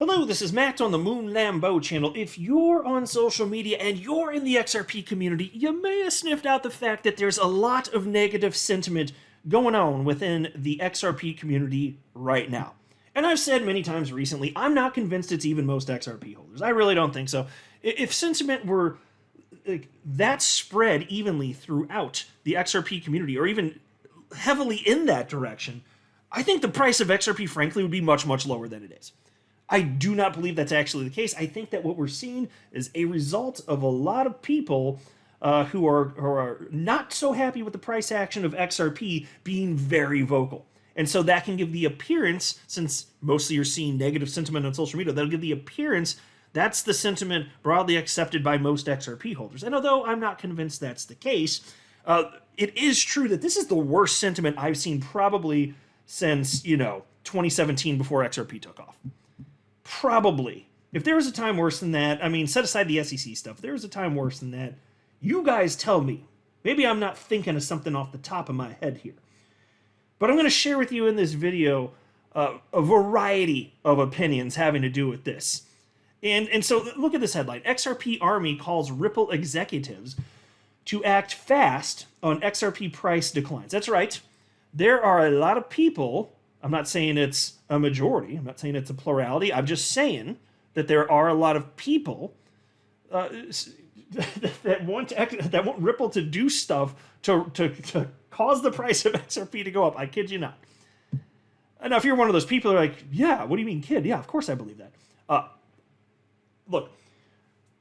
Hello, this is Matt on the Moon Lambeau channel. If you're on social media and you're in the XRP community, you may have sniffed out the fact that there's a lot of negative sentiment going on within the XRP community right now. And I've said many times recently, I'm not convinced it's even most XRP holders. I really don't think so. If sentiment were that spread evenly throughout the XRP community, or even heavily in that direction, I think the price of XRP, frankly, would be much, much lower than it is. I do not believe that's actually the case. I think that what we're seeing is a result of a lot of people who are not so happy with the price action of XRP being very vocal. And so that can give the appearance, since mostly you're seeing negative sentiment on social media, that'll give the appearance that's the sentiment broadly accepted by most XRP holders. And although I'm not convinced that's the case, it is true that this is the worst sentiment I've seen probably since, 2017 before XRP took off. Probably. If there was a time worse than that, I mean, set aside the SEC stuff, if there was a time worse than that, you guys tell me. Maybe I'm not thinking of something off the top of my head here. But I'm going to share with you in this video a variety of opinions having to do with this. And so look at this headline. XRP Army calls Ripple executives to act fast on XRP price declines. That's right. There are a lot of people. I'm not saying it's a majority. I'm not saying it's a plurality. I'm just saying that there are a lot of people that want Ripple to do stuff to cause the price of XRP to go up. I kid you not. Now, if you're one of those people who are like, yeah, what do you mean, kid? Yeah, of course I believe that. Look,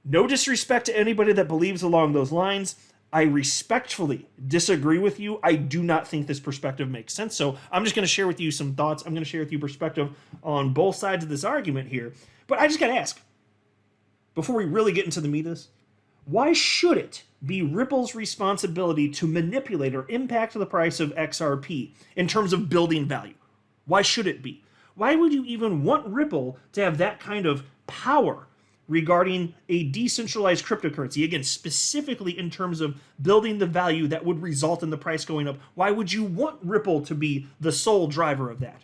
no disrespect to anybody that believes along those lines. I respectfully disagree with you. I do not think this perspective makes sense. So I'm just going to share with you some thoughts. I'm going to share with you perspective on both sides of this argument here. But I just got to ask, before we really get into the meat of this, why should it be Ripple's responsibility to manipulate or impact the price of XRP in terms of building value? Why should it be? Why would you even want Ripple to have that kind of power regarding a decentralized cryptocurrency? Again, specifically in terms of building the value that would result in the price going up. Why would you want Ripple to be the sole driver of that?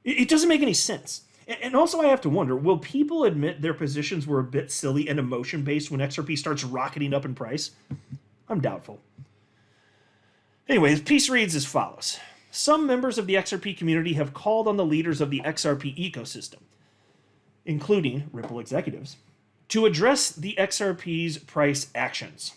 It doesn't make any sense. And also I have to wonder, will people admit their positions were a bit silly and emotion-based when XRP starts rocketing up in price? I'm doubtful. Anyway, the piece reads as follows. Some members of the XRP community have called on the leaders of the XRP ecosystem, including Ripple executives, to address the XRP's price actions.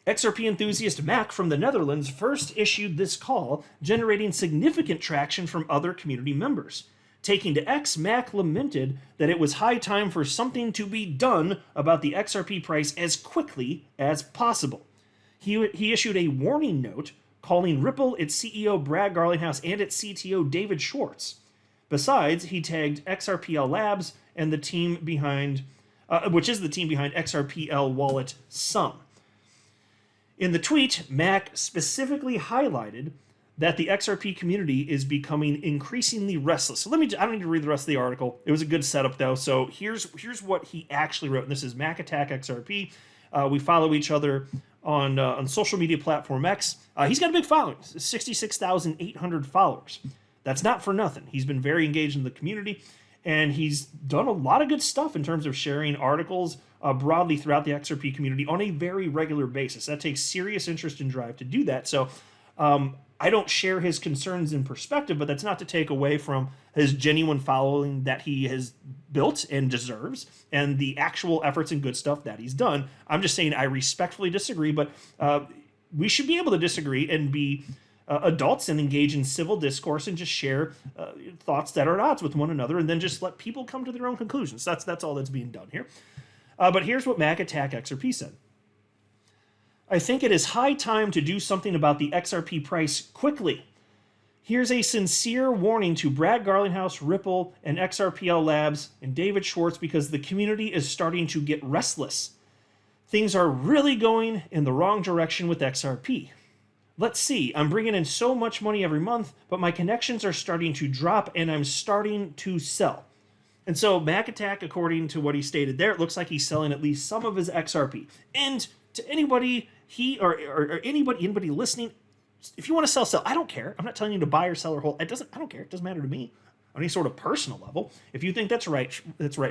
XRP enthusiast Mac from the Netherlands first issued this call, generating significant traction from other community members. Taking to X, Mac lamented that it was high time for something to be done about the XRP price as quickly as possible. He issued a warning note calling Ripple, its CEO Brad Garlinghouse, and its CTO David Schwartz. Besides, he tagged XRPL Labs and the team behind, which is the team behind XRPL Wallet Sum. In the tweet, Mac specifically highlighted that the XRP community is becoming increasingly restless. So I don't need to read the rest of the article. It was a good setup though. So here's what he actually wrote. And this is Mac Attack XRP. We follow each other on social media platform X. He's got a big following, 66,800 followers. That's not for nothing. He's been very engaged in the community, and he's done a lot of good stuff in terms of sharing articles broadly throughout the XRP community on a very regular basis. That takes serious interest and drive to do that. So I don't share his concerns in perspective, but that's not to take away from his genuine following that he has built and deserves, and the actual efforts and good stuff that he's done. I'm just saying I respectfully disagree, but we should be able to disagree and be adults and engage in civil discourse and just share thoughts that are at odds with one another, and then just let people come to their own conclusions. That's all that's being done here. But here's what Mac Attack XRP said. I think it is high time to do something about the XRP price quickly. Here's a sincere warning to Brad Garlinghouse, Ripple, and XRPL Labs, and David Schwartz, because the community is starting to get restless. Things are really going in the wrong direction with XRP. Let's see, I'm bringing in so much money every month, but my connections are starting to drop and I'm starting to sell. And so Mac Attack, according to what he stated there, it looks like he's selling at least some of his XRP. And to anybody, anybody listening, if you want to sell, sell. I don't care. I'm not telling you to buy or sell or hold. I don't care. It doesn't matter to me. on any sort of personal level. If you think that's right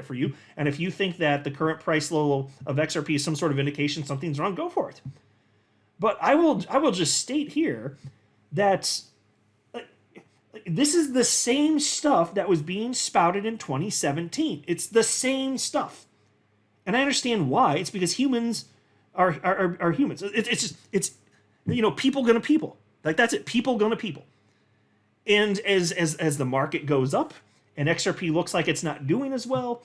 for you, and if you think that the current price level of XRP is some sort of indication something's wrong, go for it. But I will just state here that this is the same stuff that was being spouted in 2017. It's the same stuff. And I understand why. It's because humans are humans. It's people gonna people. Like, that's it. People gonna people. And as the market goes up and XRP looks like it's not doing as well,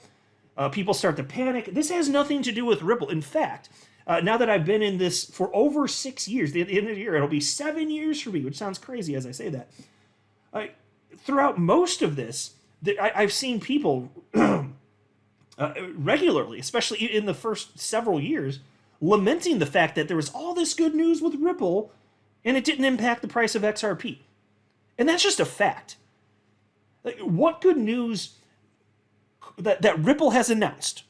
people start to panic. This has nothing to do with Ripple. In fact, now that I've been in this for over 6 years, the end of the year, it'll be 7 years for me, which sounds crazy as I say that. Throughout most of this, I've seen people regularly, especially in the first several years, lamenting the fact that there was all this good news with Ripple and it didn't impact the price of XRP. And that's just a fact. Like, what good news that Ripple has announced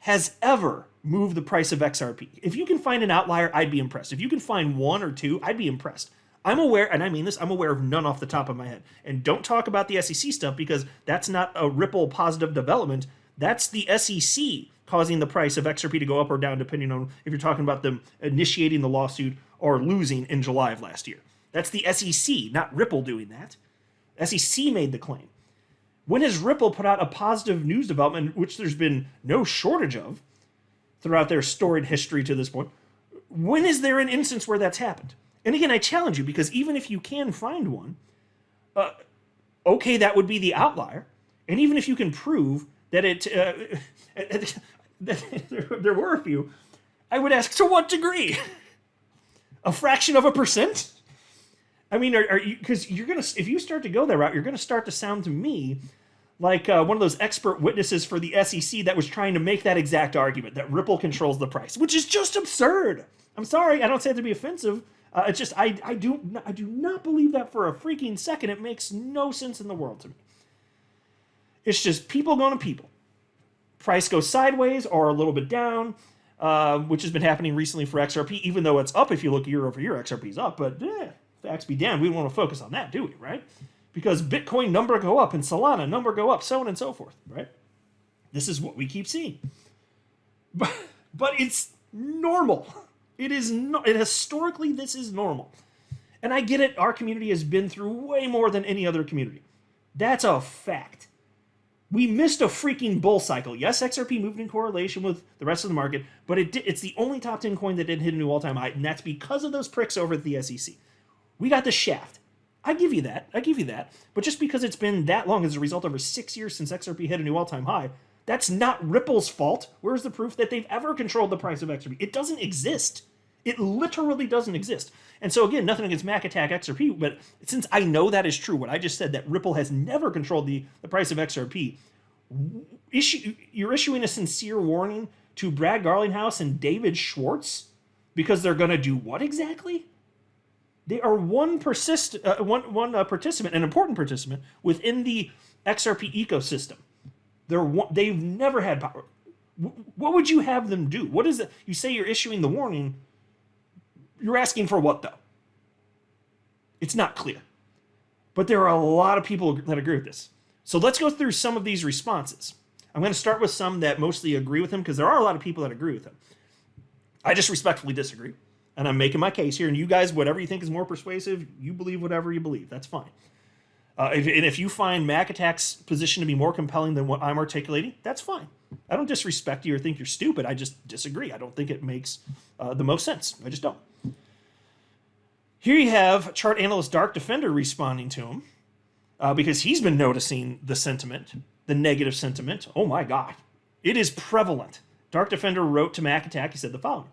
has ever moved the price of XRP? If you can find an outlier, I'd be impressed. If you can find one or two, I'd be impressed. I'm aware, and I mean this, I'm aware of none off the top of my head. And don't talk about the SEC stuff, because that's not a Ripple positive development. That's the SEC causing the price of XRP to go up or down, depending on if you're talking about them initiating the lawsuit or losing in July of last year. That's the SEC, not Ripple doing that. SEC made the claim. When has Ripple put out a positive news development, which there's been no shortage of throughout their storied history to this point? When is there an instance where that's happened? And again, I challenge you, because even if you can find one, okay, that would be the outlier. And even if you can prove that there were a few, I would ask, to what degree? A fraction of a percent? I mean, are you, because you're gonna, if you start to go that route, you're gonna start to sound to me like one of those expert witnesses for the SEC that was trying to make that exact argument that Ripple controls the price, which is just absurd. I'm sorry, I don't say it to be offensive. It's just I do not believe that for a freaking second. It makes no sense in the world to me. It's just people going to people. Price goes sideways or a little bit down, which has been happening recently for XRP. Even though it's up, if you look year over year, XRP's up, but facts be damned, we don't want to focus on that, do we, right? Because Bitcoin number go up and Solana number go up, so on and so forth, right? This is what we keep seeing. But it's normal. It is not, historically, this is normal. And I get it, our community has been through way more than any other community. That's a fact. We missed a freaking bull cycle. Yes, XRP moved in correlation with the rest of the market, but it's the only top 10 coin that didn't hit a new all-time high, and that's because of those pricks over at the SEC. We got the shaft. I give you that. But just because it's been that long as a result over 6 years since XRP hit a new all-time high, that's not Ripple's fault. Where's the proof that they've ever controlled the price of XRP? It doesn't exist. It literally doesn't exist. And so again, nothing against Mac Attack XRP, but since I know that is true, what I just said, that Ripple has never controlled the price of XRP, you're issuing a sincere warning to Brad Garlinghouse and David Schwartz because they're going to do what exactly? They are one participant, an important participant within the XRP ecosystem. They've never had power. What would you have them do? What is it? You say you're issuing the warning. You're asking for what, though? It's not clear. But there are a lot of people that agree with this. So let's go through some of these responses. I'm going to start with some that mostly agree with him, because there are a lot of people that agree with him. I just respectfully disagree. And I'm making my case here. And you guys, whatever you think is more persuasive, you believe whatever you believe. That's fine. If you find Mac Attack's position to be more compelling than what I'm articulating, that's fine. I don't disrespect you or think you're stupid. I just disagree. I don't think it makes the most sense. I just don't. Here you have chart analyst Dark Defender responding to him because he's been noticing the sentiment, the negative sentiment. Oh my God. It is prevalent. Dark Defender wrote to Mac Attack. He said the following.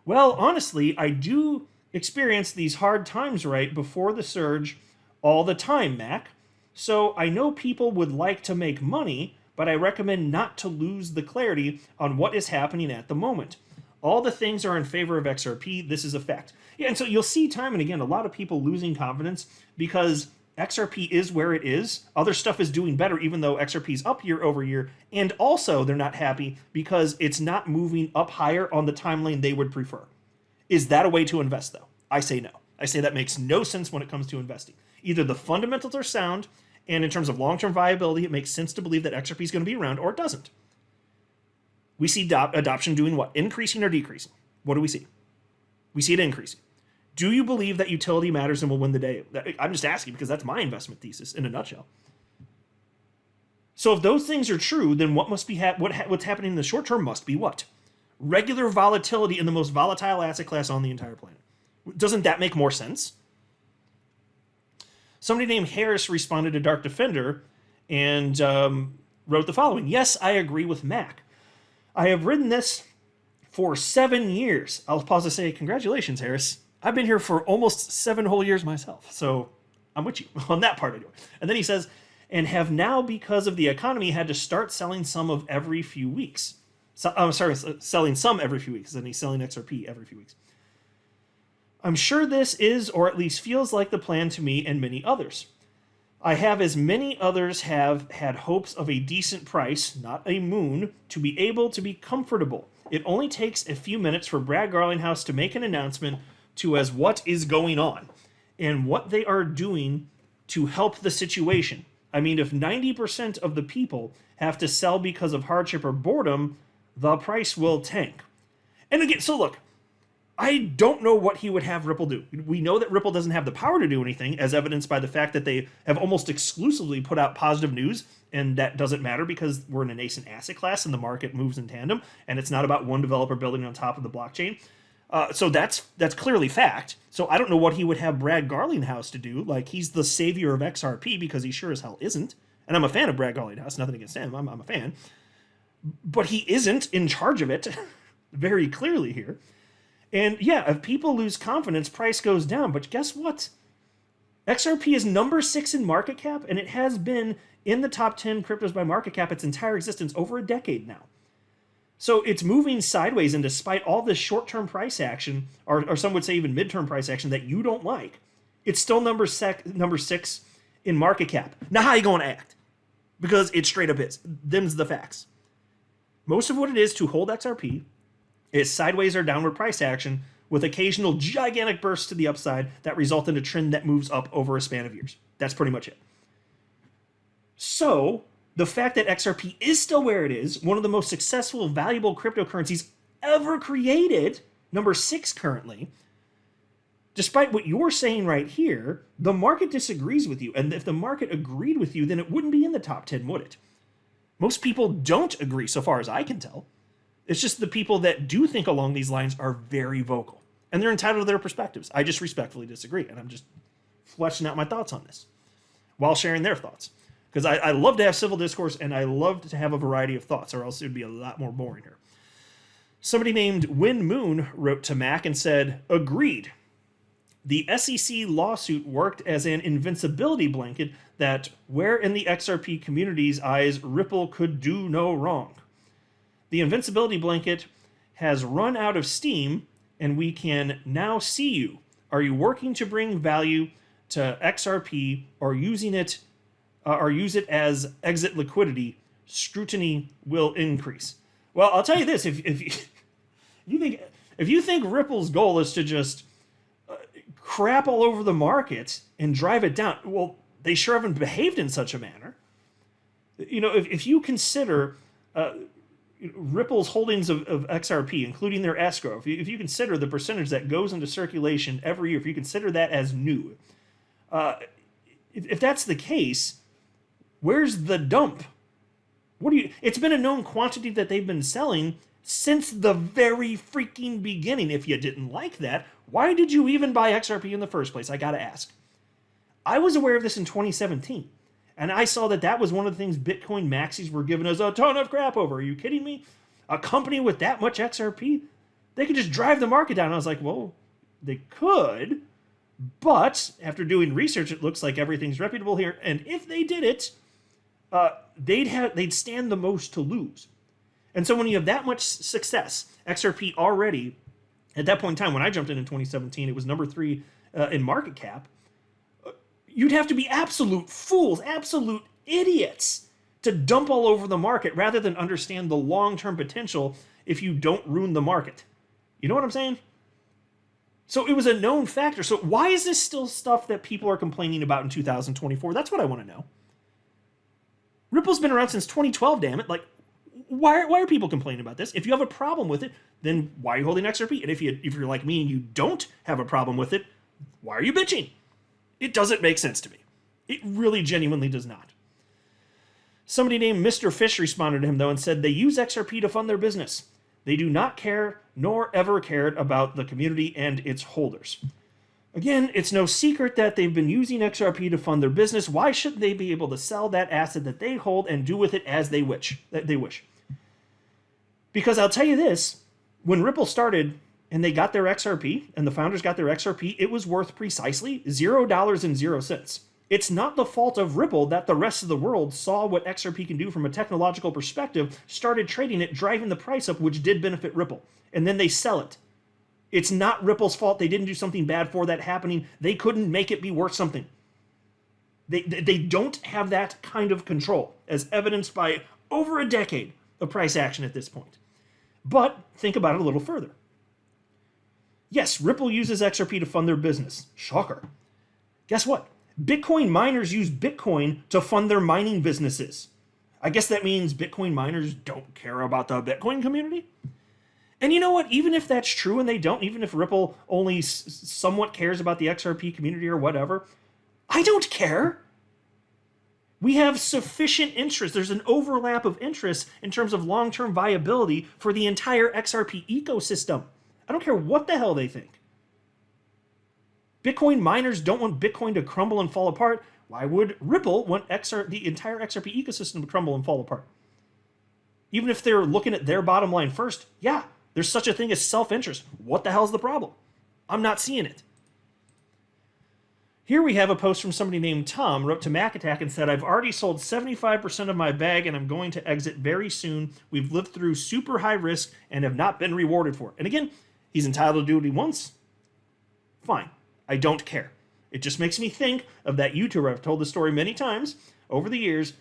Well, honestly, I do experience these hard times right before the surge all the time, Mac. So I know people would like to make money, but I recommend not to lose the clarity on what is happening at the moment. All the things are in favor of XRP. This is a fact. Yeah, and so you'll see time and again a lot of people losing confidence because XRP is where it is. Other stuff is doing better, even though XRP is up year over year. And also, they're not happy because it's not moving up higher on the timeline they would prefer. Is that a way to invest, though? I say no. I say that makes no sense when it comes to investing. Either the fundamentals are sound And in terms of long-term viability, it makes sense to believe that XRP is going to be around, or it doesn't. We see adoption doing what? Increasing or decreasing? What do we see? We see it increasing. Do you believe that utility matters and will win the day? I'm just asking because that's my investment thesis in a nutshell. So if those things are true, then what must be what's happening in the short term must be what? Regular volatility in the most volatile asset class on the entire planet. Doesn't that make more sense? Somebody named Harris responded to Dark Defender and wrote the following. Yes, I agree with Mac. I have ridden this for 7 years. I'll pause to say, congratulations, Harris. I've been here for almost 7 whole years myself. So I'm with you on that part anyway. And then he says, and have now, because of the economy, had to start selling some of every few weeks. Selling some every few weeks. And he's selling XRP every few weeks. I'm sure this is, or at least feels like, the plan to me and many others. I have, as many others have, had hopes of a decent price, not a moon, to be able to be comfortable. It only takes a few minutes for Brad Garlinghouse to make an announcement to as what is going on and what they are doing to help the situation. I mean, if 90% of the people have to sell because of hardship or boredom, the price will tank. And again, so look, I don't know what he would have Ripple do. We know that Ripple doesn't have the power to do anything, as evidenced by the fact that they have almost exclusively put out positive news, and that doesn't matter because we're in a nascent asset class and the market moves in tandem, and it's not about one developer building on top of the blockchain. So that's clearly fact. So I don't know what he would have Brad Garlinghouse to do. Like, he's the savior of XRP, because he sure as hell isn't. And I'm a fan of Brad Garlinghouse, nothing against him, I'm a fan. But he isn't in charge of it, very clearly here. And yeah, if people lose confidence, price goes down. But guess what? XRP is number 6 in market cap, and it has been in the top 10 cryptos by market cap its entire existence, over a decade now. So it's moving sideways, and despite all this short-term price action, or some would say even mid-term price action that you don't like, it's still number 6 in market cap. Now how you going to act? Because it straight up is. Them's the facts. Most of what it is to hold XRP is sideways or downward price action with occasional gigantic bursts to the upside that result in a trend that moves up over a span of years. That's pretty much it. So the fact that XRP is still where it is, one of the most successful, valuable cryptocurrencies ever created, number 6 currently, despite what you're saying right here, the market disagrees with you. And if the market agreed with you, then it wouldn't be in the top 10, would it? Most people don't agree, so far as I can tell. It's just the people that do think along these lines are very vocal. And they're entitled to their perspectives. I just respectfully disagree. And I'm just fleshing out my thoughts on this while sharing their thoughts. Because I love to have civil discourse, and I love to have a variety of thoughts, or else it would be a lot more boring here. Somebody named Win Moon wrote to Mac and said, agreed. The SEC lawsuit worked as an invincibility blanket that, where in the XRP community's eyes, Ripple could do no wrong. The invincibility blanket has run out of steam, and we can now see you. Are you working to bring value to XRP, or using it, or use it as exit liquidity? Scrutiny will increase. Well, I'll tell you this: if you think Ripple's goal is to just crap all over the market and drive it down, well, they sure haven't behaved in such a manner. You know, if you consider Ripple's holdings of XRP, including their escrow, if you consider the percentage that goes into circulation every year, if you consider that as new, if that's the case, where's the dump? It's been a known quantity that they've been selling since the very freaking beginning. If you didn't like that, why did you even buy XRP in the first place? I gotta ask. I was aware of this in 2017. And I saw that was one of the things Bitcoin maxis were giving us a ton of crap over. Are you kidding me? A company with that much XRP? They could just drive the market down. I was like, well, they could. But after doing research, it looks like everything's reputable here. And if they did it, they'd stand the most to lose. And so when you have that much success, XRP already, at that point in time, when I jumped in 2017, it was number 3 in market cap. You'd have to be absolute fools, absolute idiots to dump all over the market rather than understand the long-term potential if you don't ruin the market. You know what I'm saying? So it was a known factor. So why is this still stuff that people are complaining about in 2024? That's what I want to know. Ripple's been around since 2012, damn it. Like, why are people complaining about this? If you have a problem with it, then why are you holding XRP? And if you're like me and you don't have a problem with it, why are you bitching? It doesn't make sense to me. It really genuinely does not. Somebody named Mr. Fish responded to him, though, and said they use XRP to fund their business. They do not care, nor ever cared, about the community and its holders. Again, it's no secret that they've been using XRP to fund their business. Why shouldn't they be able to sell that asset that they hold and do with it as they wish? Because I'll tell you this, when Ripple started and they got their XRP, and the founders got their XRP, it was worth precisely $0.00. It's not the fault of Ripple that the rest of the world saw what XRP can do from a technological perspective, started trading it, driving the price up, which did benefit Ripple, and then they sell it. It's not Ripple's fault. They didn't do something bad for that happening. They couldn't make it be worth something. They don't have that kind of control, as evidenced by over a decade of price action at this point. But think about it a little further. Yes, Ripple uses XRP to fund their business. Shocker. Guess what? Bitcoin miners use Bitcoin to fund their mining businesses. I guess that means Bitcoin miners don't care about the Bitcoin community? And you know what? Even if that's true and they don't, even if Ripple only somewhat cares about the XRP community or whatever, I don't care. We have sufficient interest. There's an overlap of interest in terms of long-term viability for the entire XRP ecosystem. I don't care what the hell they think. Bitcoin miners don't want Bitcoin to crumble and fall apart. Why would Ripple want the entire XRP ecosystem to crumble and fall apart? Even if they're looking at their bottom line first, yeah, there's such a thing as self-interest. What the hell's the problem? I'm not seeing it. Here we have a post from somebody named Tom, wrote to Mac Attack and said, I've already sold 75% of my bag and I'm going to exit very soon. We've lived through super high risk and have not been rewarded for it. And again, he's entitled to do what he wants. Fine. I don't care. It just makes me think of that YouTuber. I've told the story many times over the years.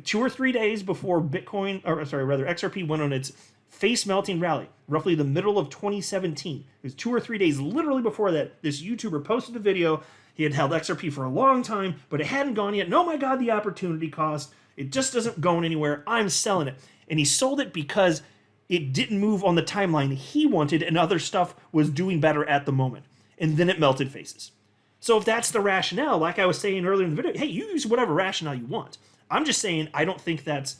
2 or 3 days before XRP went on its face-melting rally, roughly the middle of 2017. It was 2 or 3 days literally before that. This YouTuber posted a video. He had held XRP for a long time, but it hadn't gone yet. And oh my God, the opportunity cost. It just isn't going anywhere. I'm selling it. And he sold it because it didn't move on the timeline he wanted and other stuff was doing better at the moment. And then it melted faces. So if that's the rationale, like I was saying earlier in the video, hey, you use whatever rationale you want. I'm just saying I don't think that's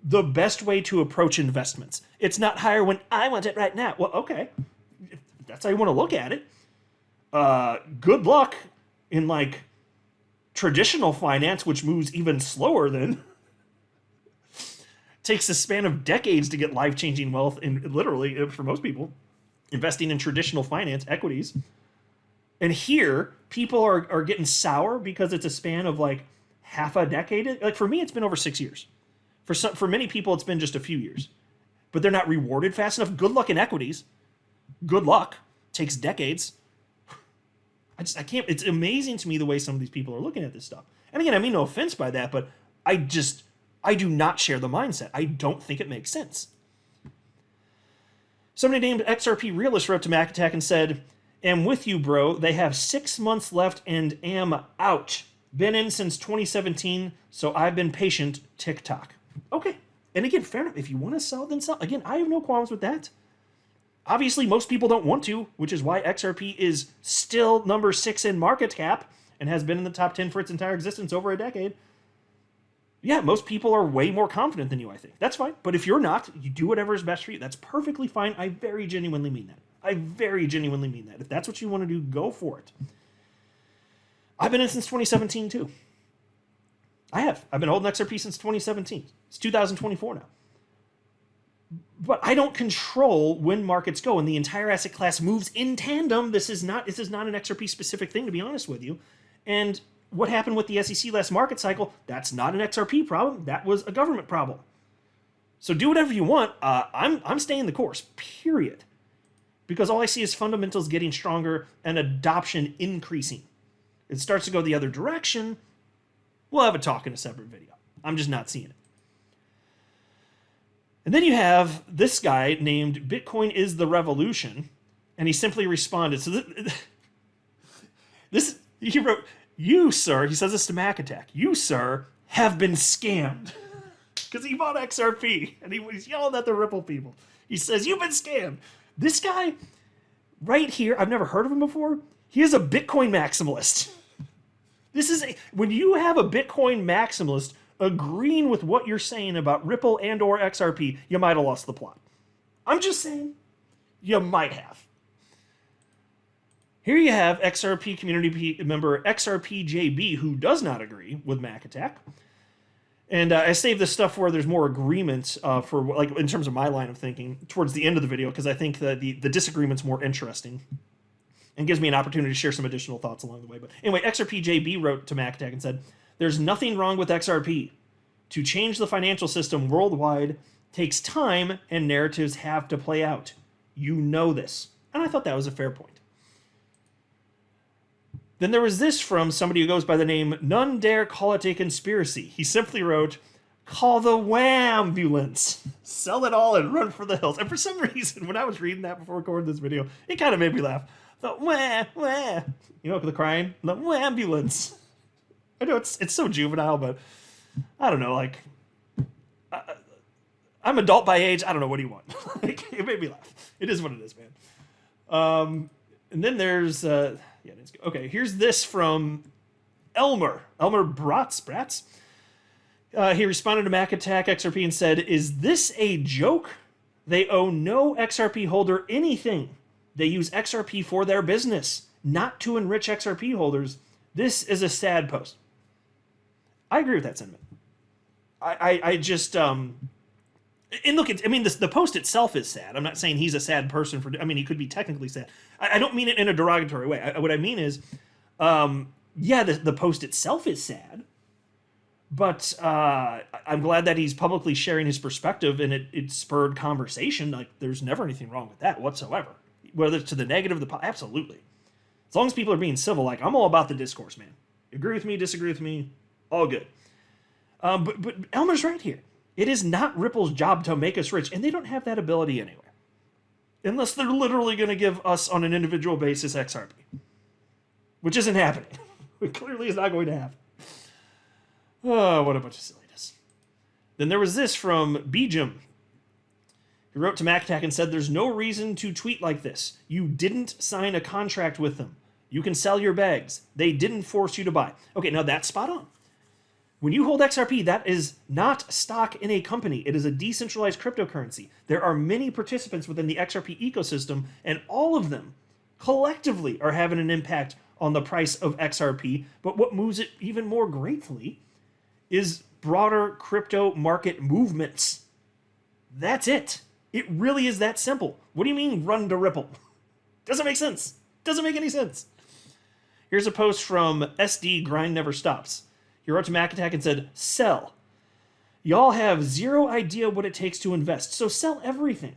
the best way to approach investments. It's not higher when I want it right now. Well, okay. If that's how you want to look at it. Good luck in like traditional finance, which moves even slower than takes a span of decades to get life-changing wealth, and literally, for most people, investing in traditional finance, equities. And here, people are getting sour because it's a span of like half a decade. Like for me, it's been over 6 years. For many people, it's been just a few years. But they're not rewarded fast enough. Good luck in equities. Good luck. Takes decades. I can't. It's amazing to me the way some of these people are looking at this stuff. And again, I mean no offense by that, but I do not share the mindset. I don't think it makes sense. Somebody named XRP Realist wrote to Mac Attack and said, am with you, bro. They have 6 months left and am out. Been in since 2017, so I've been patient. TikTok. Okay. And again, fair enough. If you want to sell, then sell. Again, I have no qualms with that. Obviously, most people don't want to, which is why XRP is still number 6 in market cap and has been in the top 10 for its entire existence over a decade. Yeah, most people are way more confident than you, I think. That's fine. But if you're not, you do whatever is best for you. That's perfectly fine. I very genuinely mean that. I very genuinely mean that. If that's what you want to do, go for it. I've been in since 2017, too. I have. I've been holding XRP since 2017. It's 2024 now. But I don't control when markets go, and the entire asset class moves in tandem. This is not an XRP specific thing, to be honest with you. And what happened with the SEC last market cycle, that's not an XRP problem. That was a government problem. So do whatever you want. I'm staying the course, period. Because all I see is fundamentals getting stronger and adoption increasing. It starts to go the other direction. We'll have a talk in a separate video. I'm just not seeing it. And then you have this guy named Bitcoin is the Revolution, and he simply responded. So he wrote, you, sir, he says this to Mac Attack, you, sir, have been scammed. Because he bought XRP, and he's yelling at the Ripple people. He says, you've been scammed. This guy right here, I've never heard of him before. He is a Bitcoin maximalist. When you have a Bitcoin maximalist agreeing with what you're saying about Ripple and or XRP, you might have lost the plot. I'm just saying, you might have. Here you have XRP community member XRPJB, who does not agree with Mac Attack. And I saved this stuff where there's more agreement for, like, in terms of my line of thinking towards the end of the video, because I think that the disagreement's more interesting and gives me an opportunity to share some additional thoughts along the way. But anyway, XRPJB wrote to Mac Attack and said, there's nothing wrong with XRP. To change the financial system worldwide takes time and narratives have to play out. You know this. And I thought that was a fair point. Then there was this from somebody who goes by the name None Dare Call It a Conspiracy. He simply wrote, call the Whambulance. Sell it all and run for the hills. And for some reason, when I was reading that before recording this video, it kind of made me laugh. The wah, wah. You know, the crying? The Whambulance. I know it's so juvenile, but I don't know, like, I'm adult by age. I don't know, what do you want? Like, it made me laugh. It is what it is, man. And then there's... okay, here's this from Elmer Bratz. He responded to Mac Attack XRP and said, is this a joke? They owe no XRP holder anything. They use XRP for their business, not to enrich XRP holders. This is a sad post. I agree with that sentiment. I just... And look, the post itself is sad. I'm not saying he's a sad person he could be technically sad. I don't mean it in a derogatory way. What I mean is, the post itself is sad, but I'm glad that he's publicly sharing his perspective, and it spurred conversation. Like, there's never anything wrong with that whatsoever. Whether it's to the negative, absolutely. As long as people are being civil, like, I'm all about the discourse, man. Agree with me, disagree with me, all good. But Elmer's right here. It is not Ripple's job to make us rich, and they don't have that ability anyway. Unless they're literally going to give us on an individual basis XRP. Which isn't happening. It clearly is not going to happen. Oh, what a bunch of silliness. Then there was this from Bijam. He wrote to Mac Attack and said, there's no reason to tweet like this. You didn't sign a contract with them. You can sell your bags. They didn't force you to buy. Okay, now that's spot on. When you hold XRP, that is not stock in a company. It is a decentralized cryptocurrency. There are many participants within the XRP ecosystem, and all of them collectively are having an impact on the price of XRP. But what moves it even more greatly is broader crypto market movements. That's it. It really is that simple. What do you mean run to Ripple? Doesn't make sense. Doesn't make any sense. Here's a post from SD Grind Never Stops. He wrote to Mac Attack and said, sell. Y'all have zero idea what it takes to invest, so sell everything.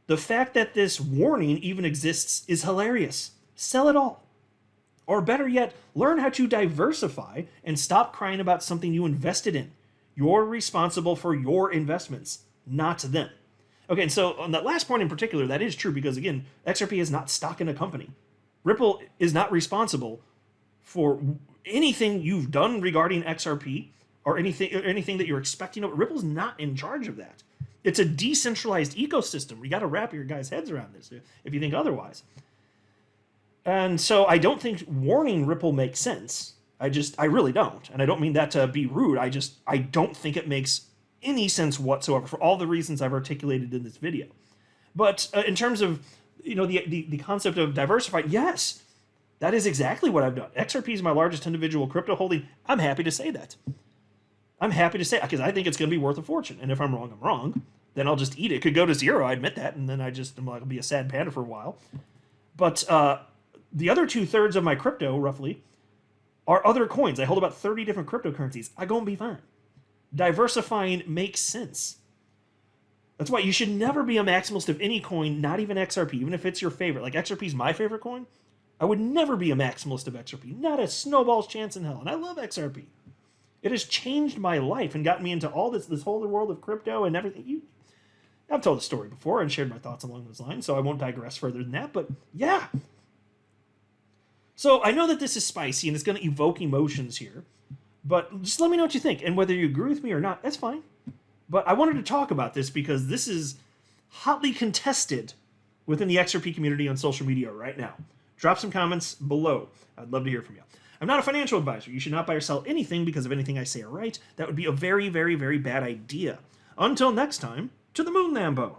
The fact that this warning even exists is hilarious. Sell it all. Or better yet, learn how to diversify and stop crying about something you invested in. You're responsible for your investments, not them. Okay, and so on that last point in particular, that is true because, again, XRP is not stock in a company. Ripple is not responsible for anything you've done regarding XRP or anything that you're expecting. Ripple's not in charge of that. It's a decentralized ecosystem. You got to wrap your guys' heads around this if you think otherwise. And so I don't think warning Ripple makes sense. I really don't. And I don't mean that to be rude. I don't think it makes any sense whatsoever for all the reasons I've articulated in this video. But in terms of, the concept of diversifying, yes, that is exactly what I've done. XRP is my largest individual crypto holding. I'm happy to say that. I'm happy to say it because I think it's going to be worth a fortune. And if I'm wrong, I'm wrong. Then I'll just eat it. It could go to zero, I admit that. And then I'll be a sad panda for a while. But the other 2/3 of my crypto, roughly, are other coins. I hold about 30 different cryptocurrencies. I'm going to be fine. Diversifying makes sense. That's why you should never be a maximalist of any coin, not even XRP, even if it's your favorite. Like XRP is my favorite coin. I would never be a maximalist of XRP. Not a snowball's chance in hell. And I love XRP. It has changed my life and gotten me into all this whole world of crypto and everything. I've told the story before and shared my thoughts along those lines, so I won't digress further than that. But yeah. So I know that this is spicy and it's going to evoke emotions here. But just let me know what you think. And whether you agree with me or not, that's fine. But I wanted to talk about this because this is hotly contested within the XRP community on social media right now. Drop some comments below. I'd love to hear from you. I'm not a financial advisor. You should not buy or sell anything because of anything I say or write. That would be a very, very, very bad idea. Until next time, to the moon, Lambo.